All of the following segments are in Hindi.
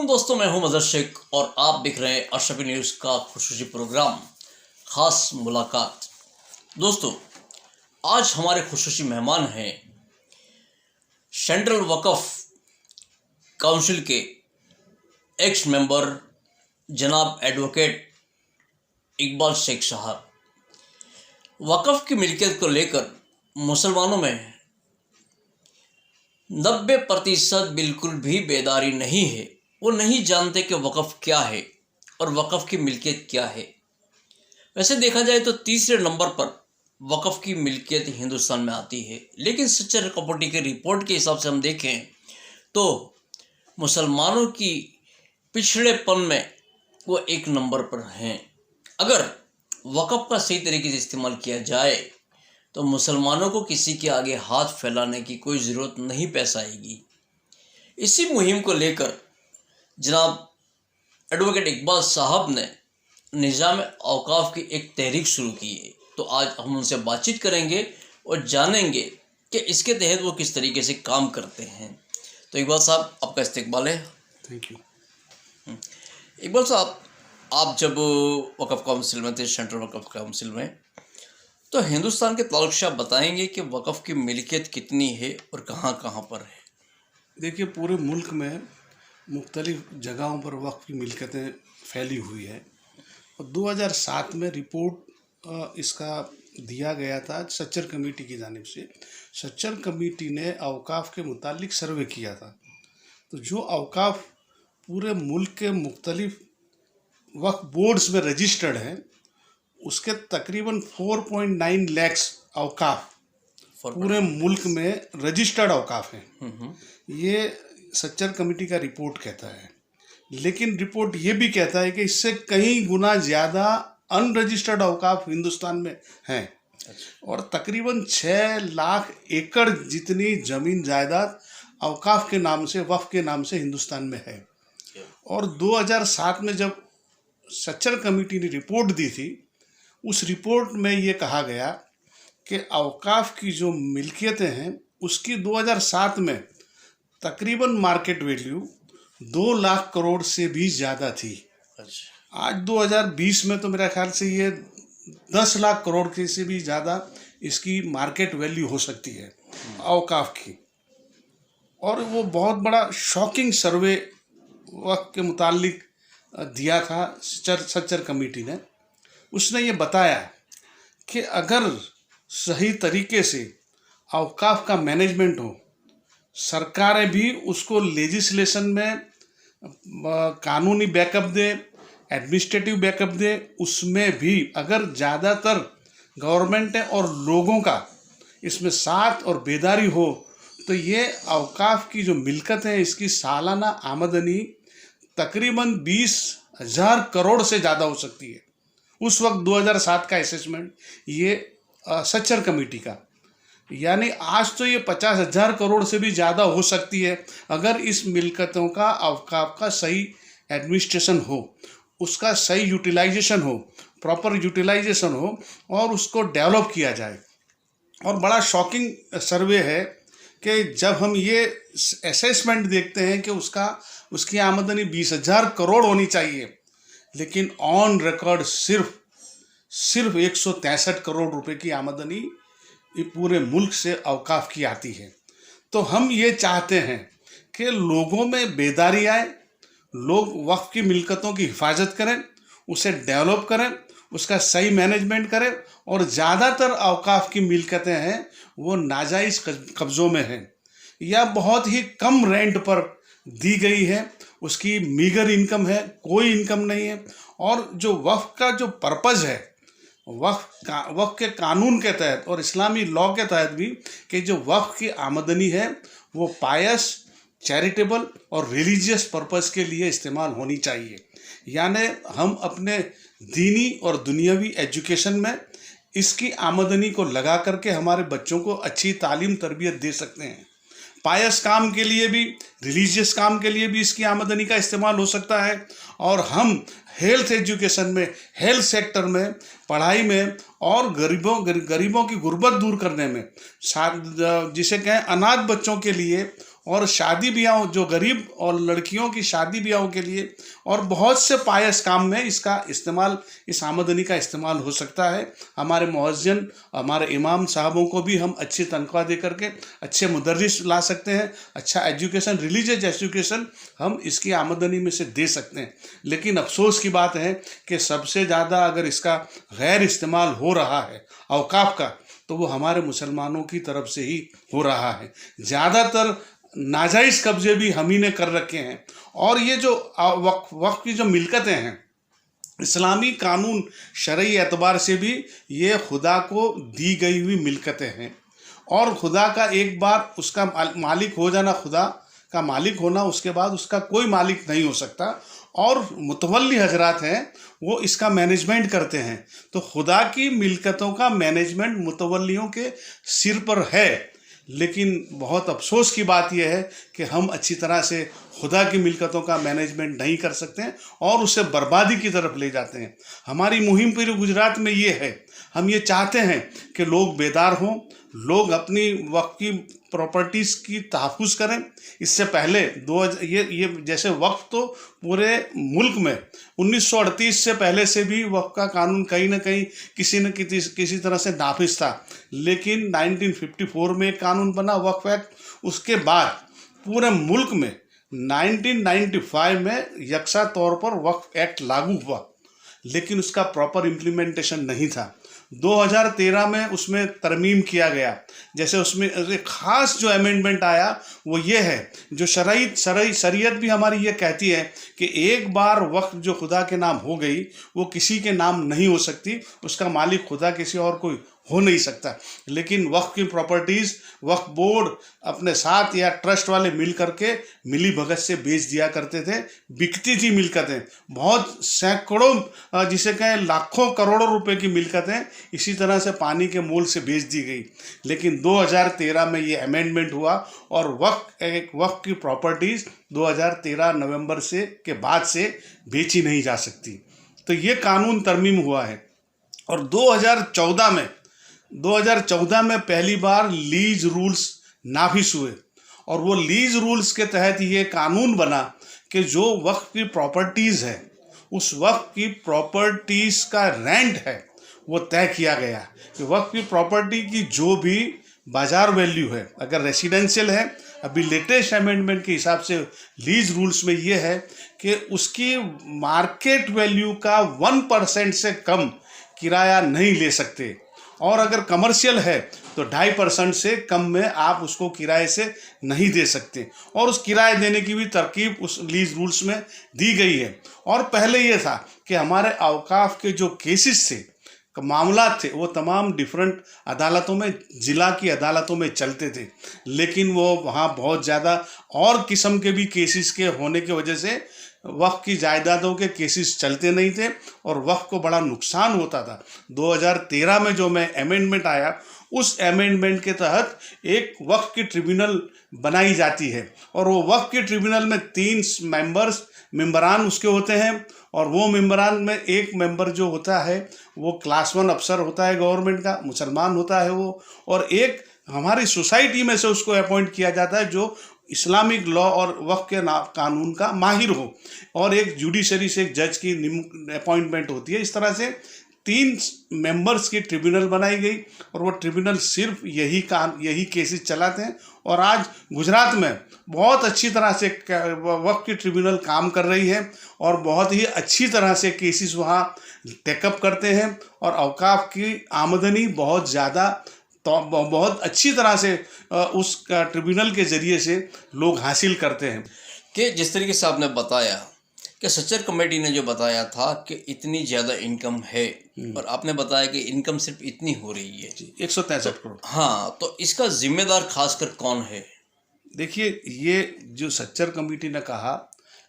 वालेकुम दोस्तों, मैं हूं मजहर शेख और आप देख रहे हैं अशरफी न्यूज़ का खुसूसी प्रोग्राम खास मुलाकात। दोस्तों, आज हमारे खुसूसी मेहमान हैं सेंट्रल वक्फ काउंसिल के एक्स मेंबर जनाब एडवोकेट इकबाल शेख साहब। वक्फ की मिल्कियत को लेकर मुसलमानों में 90% बिल्कुल भी बेदारी नहीं है। वो नहीं जानते कि वक्फ क्या है और वक्फ की मिल्कियत क्या है। वैसे देखा जाए तो तीसरे नंबर पर वक्फ की मिल्कियत हिंदुस्तान में आती है, लेकिन सच्चर कपोटी के रिपोर्ट के हिसाब से हम देखें तो मुसलमानों की पिछड़ेपन में वो एक नंबर पर हैं। अगर वक्फ का सही तरीके से इस्तेमाल किया जाए तो मुसलमानों को किसी के आगे हाथ फैलाने की कोई ज़रूरत नहीं पेश आएगी। इसी मुहिम को लेकर जनाब एडवोकेट इकबाल साहब ने निज़ाम औकाफ की एक तहरीक शुरू की है। तो आज हम उनसे बातचीत करेंगे और जानेंगे कि इसके तहत वो किस तरीके से काम करते हैं। तो इकबाल साहब, आपका इस्तकबाल है। Thank you. इकबाल साहब, आप जब वक्फ काउंसिल में थे, सेंट्रल वक्फ काउंसिल में, तो हिंदुस्तान के ताल्लुक से आप बताएंगे कि वक्फ की मिल्कियत कितनी है और कहाँ कहाँ पर है। देखिए, पूरे मुल्क में मुख्तलिफ जगहों पर वक्फ की मिल्कियतें फैली हुई है और 2007 में रिपोर्ट इसका दिया गया था सच्चर कमेटी की जानिब से। सच्चर कमेटी ने औकाफ के मुतालिक सर्वे किया था। तो जो औकाफ पूरे मुल्क के मुख्तलिफ वक्फ बोर्ड्स में रजिस्टर्ड हैं, उसके तकरीबन 4.9 लाख औकाफ पूरे मुल्क में रजिस्टर्ड औकाफ हैं। ये सच्चर कमेटी का रिपोर्ट कहता है, लेकिन रिपोर्ट ये भी कहता है कि इससे कई गुना ज़्यादा अनरजिस्टर्ड औकाफ हिंदुस्तान में हैं। और तकरीबन 6 लाख एकड़ जितनी ज़मीन जायदाद औकाफ के नाम से, वक्फ के नाम से हिंदुस्तान में है। और 2007 में जब सच्चर कमेटी ने रिपोर्ट दी थी, उस रिपोर्ट में ये कहा गया कि औकाफ की जो मिल्कियतें हैं उसकी 2007 में तकरीबन मार्केट वैल्यू 2 लाख करोड़ से भी ज़्यादा थी। आज 2020 में तो मेरा ख्याल से ये 10 लाख करोड़ के से भी ज़्यादा इसकी मार्केट वैल्यू हो सकती है औकाफ की। और वो बहुत बड़ा शॉकिंग सर्वे वक्त के मुतालिक दिया था सच्चर कमेटी ने। उसने ये बताया कि अगर सही तरीके से औकाफ का मैनेजमेंट हो, सरकारें भी उसको लेजिस्लेशन में कानूनी बैकअप दे, एडमिनिस्ट्रेटिव बैकअप दे, उसमें भी अगर ज़्यादातर गवर्नमेंट और लोगों का इसमें साथ और बेदारी हो, तो ये औकाफ की जो मिल्कत है इसकी सालाना आमदनी तकरीबन 20,000 करोड़ से ज़्यादा हो सकती है। उस वक्त 2007 का असेसमेंट ये सच्चर कमेटी का, यानी आज तो ये 50,000 करोड़ से भी ज़्यादा हो सकती है अगर इस मिल्कतों का औकाफ का सही एडमिनिस्ट्रेशन हो, उसका सही यूटिलाइजेशन हो, प्रॉपर यूटिलाइजेशन हो और उसको डेवलप किया जाए। और बड़ा शॉकिंग सर्वे है कि जब हम ये असेसमेंट देखते हैं कि उसकी आमदनी 20,000 करोड़ होनी चाहिए, लेकिन ऑन रिकॉर्ड सिर्फ 163 करोड़ रुपए की आमदनी ये पूरे मुल्क से औकाफ की आती है। तो हम ये चाहते हैं कि लोगों में बेदारी आए, लोग वक्फ की मिल्कतों की हिफाजत करें, उसे डेवलप करें, उसका सही मैनेजमेंट करें। और ज़्यादातर औकाफ की मिल्कतें हैं वो नाजायज़ कब्ज़ों में हैं या बहुत ही कम रेंट पर दी गई है, उसकी मीगर इनकम है, कोई इनकम नहीं है। और जो वक्फ का जो पर्पज़ है, वक्फ के कानून के तहत और इस्लामी लॉ के तहत भी, कि जो वक्फ की आमदनी है वो पायस, चैरिटेबल और रिलीजियस पर्पज़ के लिए इस्तेमाल होनी चाहिए। यानी हम अपने दीनी और दुनियावी एजुकेशन में इसकी आमदनी को लगा करके हमारे बच्चों को अच्छी तालीम तरबियत दे सकते हैं। पायस काम के लिए भी, रिलीजियस काम के लिए भी इसकी आमदनी का इस्तेमाल हो सकता है। और हम हेल्थ एजुकेशन में, हेल्थ सेक्टर में, पढ़ाई में और गरीबों की गुर्बत दूर करने में, जिसे कहें अनाथ बच्चों के लिए और शादी ब्याह, जो गरीब और लड़कियों की शादी ब्याहों के लिए और बहुत से पायस काम में इसका इस्तेमाल, इस आमदनी का इस्तेमाल हो सकता है। हमारे मुअज्जिन, हमारे इमाम साहबों को भी हम अच्छी तनख्वाह दे करके अच्छे मुदर्रिस ला सकते हैं, अच्छा एजुकेशन, रिलीजियस एजुकेशन हम इसकी आमदनी में से दे सकते हैं। लेकिन अफसोस की बात है कि सबसे ज़्यादा अगर इसका गैर इस्तेमाल हो रहा है औकाफ का, तो वो हमारे मुसलमानों की तरफ से ही हो रहा है। ज़्यादातर नाजायज़ कब्जे भी हम ही ने कर रखे हैं। और ये जो वक्फ की जो मिलकतें हैं, इस्लामी कानून शरई एतबार से भी ये खुदा को दी गई हुई मिलकतें हैं और खुदा का एक बार उसका मालिक हो जाना, खुदा का मालिक होना, उसके बाद उसका कोई मालिक नहीं हो सकता। और मुतवल्ली हजरात हैं वो इसका मैनेजमेंट करते हैं। तो खुदा की मिलकतों का मैनेजमेंट मुतवल्लियों के सिर पर है। लेकिन बहुत अफसोस की बात यह है कि हम अच्छी तरह से खुदा की मिलकतों का मैनेजमेंट नहीं कर सकते हैं और उसे बर्बादी की तरफ ले जाते हैं। हमारी मुहिम पूरे गुजरात में ये है, हम ये चाहते हैं कि लोग बेदार हों, लोग अपनी वक्फ की प्रॉपर्टीज़ की तहफ़्फ़ुज़ करें। इससे पहले ये जैसे वक्फ तो पूरे मुल्क में 1938 से पहले से भी वक्फ का कानून कहीं ना कहीं किसी तरह से नाफिज था। लेकिन 1954 में एक कानून बना, वक्फ एक्ट। उसके बाद पूरे मुल्क में 1995 में यकसा तौर पर वक्फ एक्ट लागू हुआ, लेकिन उसका प्रॉपर इम्प्लीमेंटेशन नहीं था। 2013 में उसमें तरमीम किया गया। जैसे उसमें एक ख़ास जो अमेंडमेंट आया वो ये है, जो शरीयत भी हमारी ये कहती है कि एक बार वक्फ जो खुदा के नाम हो गई वो किसी के नाम नहीं हो सकती, उसका मालिक खुदा किसी और कोई हो नहीं सकता। लेकिन वक्फ की प्रॉपर्टीज़ वक्फ बोर्ड अपने साथ या ट्रस्ट वाले मिल करके मिली भगत से बेच दिया करते थे। बिकती थी मिलकतें, बहुत सैकड़ों, जिसे कहें लाखों करोड़ों रुपए की मिलकतें इसी तरह से पानी के मोल से बेच दी गई। लेकिन 2013 में ये अमेंडमेंट हुआ और वक्फ की प्रॉपर्टीज़ 2013 नवंबर के बाद से बेची नहीं जा सकती। तो ये कानून तरमीम हुआ है। और 2014 में पहली बार लीज रूल्स नाफिज हुए और वो लीज रूल्स के तहत ये कानून बना कि जो वक्फ की प्रॉपर्टीज़ है, उस वक्फ की प्रॉपर्टीज़ का रेंट है वो तय किया गया कि वक्फ की प्रॉपर्टी की जो भी बाज़ार वैल्यू है, अगर रेसिडेंशियल है, अभी लेटेस्ट अमेंडमेंट के हिसाब से लीज रूल्स में ये है कि उसकी मार्केट वैल्यू का 1% से कम किराया नहीं ले सकते। और अगर कमर्शियल है तो 2.5% से कम में आप उसको किराए से नहीं दे सकते। और उस किराए देने की भी तरकीब उस लीज रूल्स में दी गई है। और पहले ये था कि हमारे औकाफ के जो केसेस थे, मामला थे, वो तमाम डिफरेंट अदालतों में, ज़िला की अदालतों में चलते थे। लेकिन वो वहाँ बहुत ज़्यादा और किस्म के भी केसेस के होने की वजह से वक्फ की जायदादों के केसेस चलते नहीं थे और वक्फ को बड़ा नुकसान होता था। 2013 में जो अमेंडमेंट आया, उस अमेंडमेंट के तहत एक वक्फ की ट्रिब्यूनल बनाई जाती है और वो वक्फ की ट्रिब्यूनल में 3 मेंबरान उसके होते हैं। और वो मेंबरान में एक मेंबर जो होता है वो क्लास 1 अफसर होता है गवर्नमेंट का, मुसलमान होता है वो। और एक हमारी सोसाइटी में से उसको अपॉइंट किया जाता है जो इस्लामिक लॉ और वक्फ के कानून का माहिर हो। और एक जुडिशरी से एक जज की अपॉइंटमेंट होती है। इस तरह से 3 मेंबर्स की ट्रिब्यूनल बनाई गई और वो ट्रिब्यूनल सिर्फ यही केसेस चलाते हैं। और आज गुजरात में बहुत अच्छी तरह से वक्फ की ट्रिब्यूनल काम कर रही है और बहुत ही अच्छी तरह से केसेस वहाँ टेकअप करते हैं और औकाफ की आमदनी बहुत ज़्यादा, तो बहुत अच्छी तरह से उस ट्रिब्यूनल के ज़रिए से लोग हासिल करते हैं। कि जिस तरीके से आपने बताया कि सच्चर कमेटी ने जो बताया था कि इतनी ज़्यादा इनकम है और आपने बताया कि इनकम सिर्फ इतनी हो रही है 163 करोड़। हाँ, तो इसका जिम्मेदार खासकर कौन है? देखिए, ये जो सच्चर कमेटी ने कहा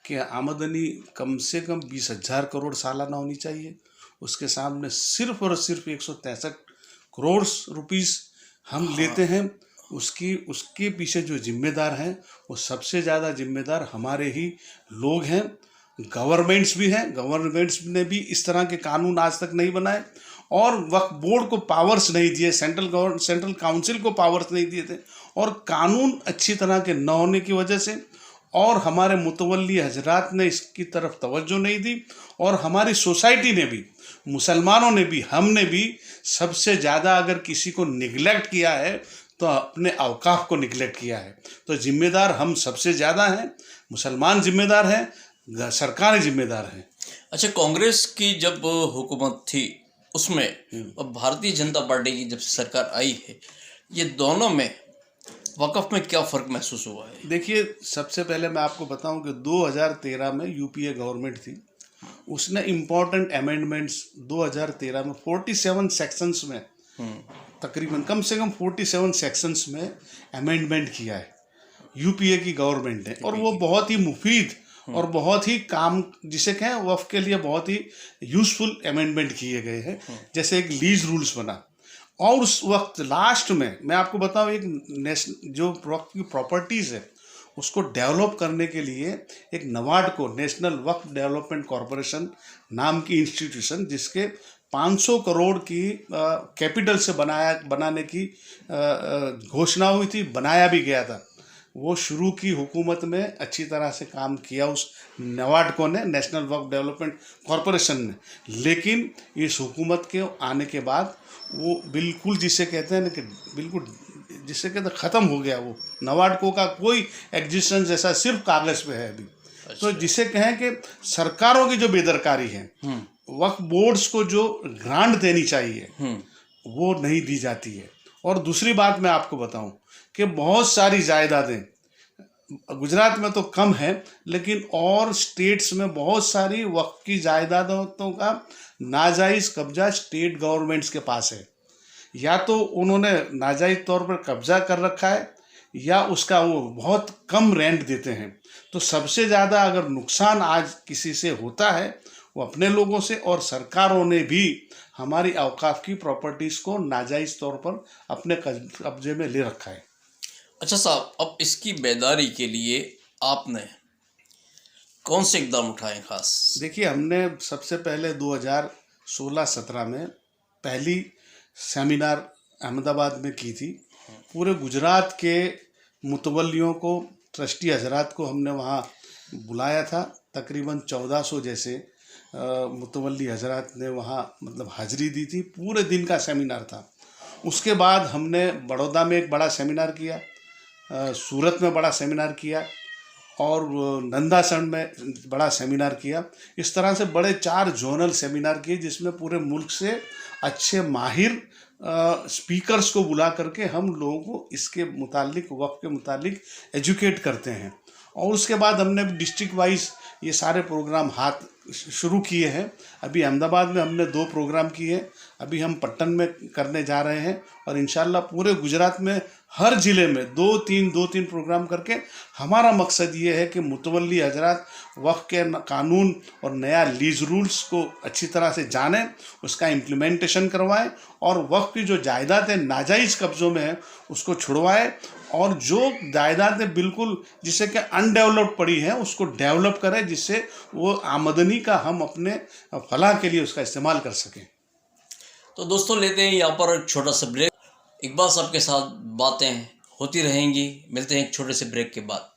कि आमदनी कम से कम 20,000 करोड़ सालाना होनी चाहिए, उसके सामने सिर्फ और सिर्फ 163 करोड़ रुपीस हम लेते हैं। उसके पीछे जो जिम्मेदार हैं वो सबसे ज़्यादा जिम्मेदार हमारे ही लोग हैं, गवर्नमेंट्स भी हैं, गवर्नमेंट्स ने भी इस तरह के कानून आज तक नहीं बनाए और वक्फ बोर्ड को पावर्स नहीं दिए, सेंट्रल काउंसिल को पावर्स नहीं दिए थे और कानून अच्छी तरह के न होने की वजह से और हमारे मुतवल्ली हजरात ने इसकी तरफ तवज्जो नहीं दी और हमारी सोसाइटी ने भी, मुसलमानों ने भी, हमने भी सबसे ज़्यादा अगर किसी को निगलेक्ट किया है तो अपने औकाफ को निगलेक्ट किया है। तो जिम्मेदार हम सबसे ज़्यादा हैं, मुसलमान जिम्मेदार हैं, सरकारें जिम्मेदार हैं। अच्छा, कांग्रेस की जब हुकूमत थी उसमें और भारतीय जनता पार्टी की जब सरकार आई है, ये दोनों में वक़्फ़ में क्या फ़र्क महसूस हुआ है? देखिए, सबसे पहले मैं आपको बताऊं कि 2013 में यूपीए गवर्नमेंट थी, उसने इम्पोर्टेंट अमेंडमेंट्स 2013 में 47 सेक्शंस में तकरीबन कम से कम 47 सेक्शंस में अमेंडमेंट किया है यूपीए की गवर्नमेंट ने और वो बहुत ही मुफीद और बहुत ही काम, जिसे कहें वक्फ के लिए बहुत ही यूज़फुल अमेंडमेंट किए गए हैं। जैसे एक लीज रूल्स बना और उस वक्त लास्ट में मैं आपको बताऊं, एक जो वक्फ की प्रॉपर्टीज़ है उसको डेवलप करने के लिए एक नवाड को, नेशनल वक्फ डेवलपमेंट कॉरपोरेशन नाम की इंस्टीट्यूशन, जिसके 500 करोड़ की कैपिटल से बनाने की घोषणा हुई थी, बनाया भी गया था। वो शुरू की हुकूमत में अच्छी तरह से काम किया उस नवाडको ने, नेशनल वक्फ डेवलपमेंट कॉरपोरेशन ने, लेकिन इस हुकूमत के आने के बाद वो बिल्कुल, जिसे कहते हैं ना कि बिल्कुल, जिसे कहते हैं ख़त्म हो गया। वो नवाडको का कोई एग्जिस्टेंस जैसा सिर्फ कागज़ पे है अभी। तो जिसे कहें कि सरकारों की जो बेदरकारी है, वक्फ बोर्ड्स को जो ग्रांट देनी चाहिए वो नहीं दी जाती है। और दूसरी बात मैं आपको बताऊं कि बहुत सारी जायदादें गुजरात में तो कम है, लेकिन और स्टेट्स में बहुत सारी वक्फ की जायदादों का नाजायज़ कब्जा स्टेट गवर्नमेंट्स के पास है। या तो उन्होंने नाजायज़ तौर पर कब्जा कर रखा है या उसका वो बहुत कम रेंट देते हैं। तो सबसे ज़्यादा अगर नुकसान आज किसी से होता है वो अपने लोगों से, और सरकारों ने भी हमारी औकाफ की प्रॉपर्टीज़ को नाजायज़ तौर पर अपने कब्जे में ले रखा है। अच्छा साहब, अब इसकी बेदारी के लिए आपने कौन से इकदाम उठाए खास? देखिए, हमने सबसे पहले 2016-17 में पहली सेमिनार अहमदाबाद में की थी। पूरे गुजरात के मुतवल्लियों को, ट्रस्टी हजरात को हमने वहाँ बुलाया था। तकरीबन 1400 जैसे मुतवल्ली हजरात ने वहाँ मतलब हाजिरी दी थी। पूरे दिन का सेमिनार था। उसके बाद हमने बड़ौदा में एक बड़ा सेमिनार किया, सूरत में बड़ा सेमिनार किया और नंदासण में बड़ा सेमिनार किया। इस तरह से बड़े 4 जोनल सेमिनार किए, जिसमें पूरे मुल्क से अच्छे माहिर स्पीकर्स को बुला करके हम लोगों को इसके मुतालिक, वक्फ के मुतालिक एजुकेट करते हैं। और उसके बाद हमने डिस्ट्रिक्ट वाइज ये सारे प्रोग्राम शुरू किए हैं। अभी अहमदाबाद में हमने 2 प्रोग्राम किए, अभी हम पट्टन में करने जा रहे हैं और इंशाल्लाह पूरे गुजरात में हर ज़िले में 2-3 प्रोग्राम करके हमारा मकसद ये है कि मुतवल्ली हजरात वक्फ के कानून और नया लीज रूल्स को अच्छी तरह से जानें, उसका इम्प्लीमेंटेशन करवाएं और वक्फ की जो जायदादें नाजायज़ कब्ज़ों में हैं उसको छुड़वाएं और जो जायदादें बिल्कुल जिससे कि अनडेवलप्ड पड़ी हैं उसको डेवलप करें, जिससे वो आमदनी का हम अपने फलाह के लिए उसका इस्तेमाल कर सकें। तो दोस्तों, लेते हैं यहाँ पर एक छोटा सा ब्रेक। इकबाल साहब के साथ बातें होती रहेंगी। मिलते हैं एक छोटे से ब्रेक के बाद।